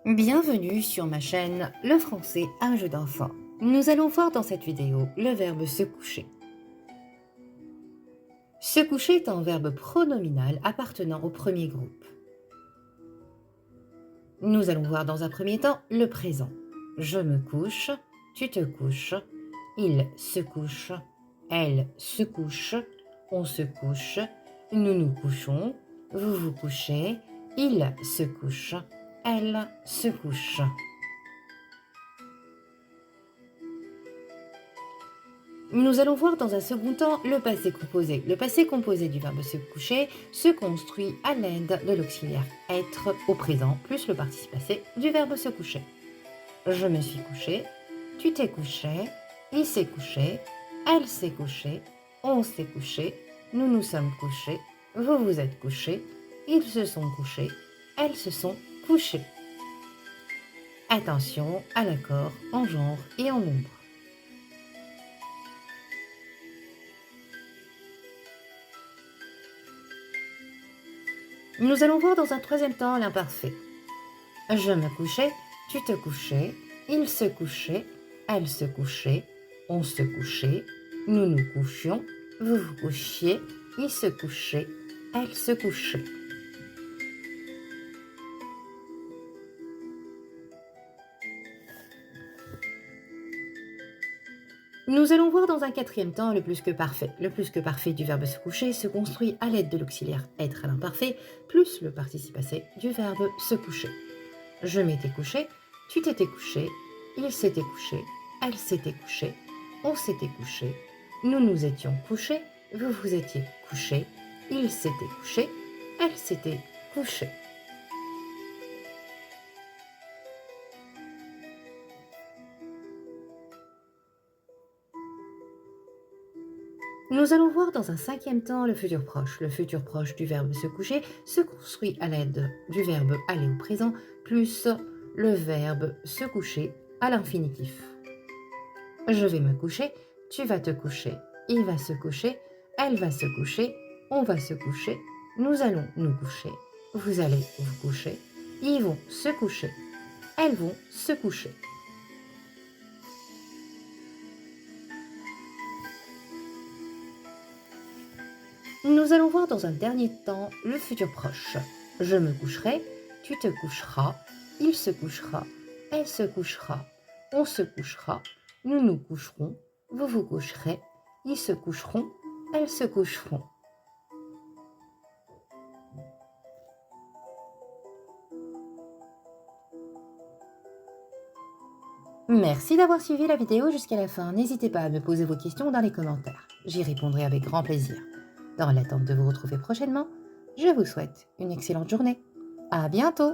Bienvenue sur ma chaîne Le français un jeu d'enfant. Nous allons voir dans cette vidéo le verbe se coucher. Se coucher est un verbe pronominal appartenant au premier groupe. Nous allons voir dans un premier temps le présent. Je me couche, tu te couches, il se couche, elle se couche, on se couche, nous nous couchons, vous vous couchez, il se couche, elle se couche. Nous allons voir dans un second temps le passé composé. Le passé composé du verbe se coucher se construit à l'aide de l'auxiliaire être au présent plus le participe passé du verbe se coucher. Je me suis couché, tu t'es couché, il s'est couché, elle s'est couchée, on s'est couché, nous nous sommes couchés, vous vous êtes couchés, ils se sont couchés, elles se sont couchées. Attention à l'accord en genre et en nombre. Nous allons voir dans un troisième temps l'imparfait. Je me couchais, tu te couchais, il se couchait, elle se couchait, on se couchait, nous nous couchions, vous vous couchiez, il se couchait, elle se couchait. Nous allons voir dans un quatrième temps le plus que parfait. Le plus que parfait du verbe se coucher se construit à l'aide de l'auxiliaire être à l'imparfait plus le participe passé du verbe se coucher. Je m'étais couché, tu t'étais couché, il s'était couché, elle s'était couchée, on s'était couché, nous nous étions couchés, vous vous étiez couchés, il s'était couché, elle s'était couchée. Nous allons voir dans un cinquième temps le futur proche. Le futur proche du verbe se coucher se construit à l'aide du verbe aller au présent plus le verbe se coucher à l'infinitif. Je vais me coucher, tu vas te coucher, il va se coucher, elle va se coucher, on va se coucher, nous allons nous coucher, vous allez vous coucher, ils vont se coucher, elles vont se coucher. Nous allons voir dans un dernier temps le futur proche. Je me coucherai, tu te coucheras, il se couchera, elle se couchera, on se couchera, nous nous coucherons, vous vous coucherez, ils se coucheront, elles se coucheront. Merci d'avoir suivi la vidéo jusqu'à la fin. N'hésitez pas à me poser vos questions dans les commentaires. J'y répondrai avec grand plaisir. Dans l'attente de vous retrouver prochainement, je vous souhaite une excellente journée. À bientôt!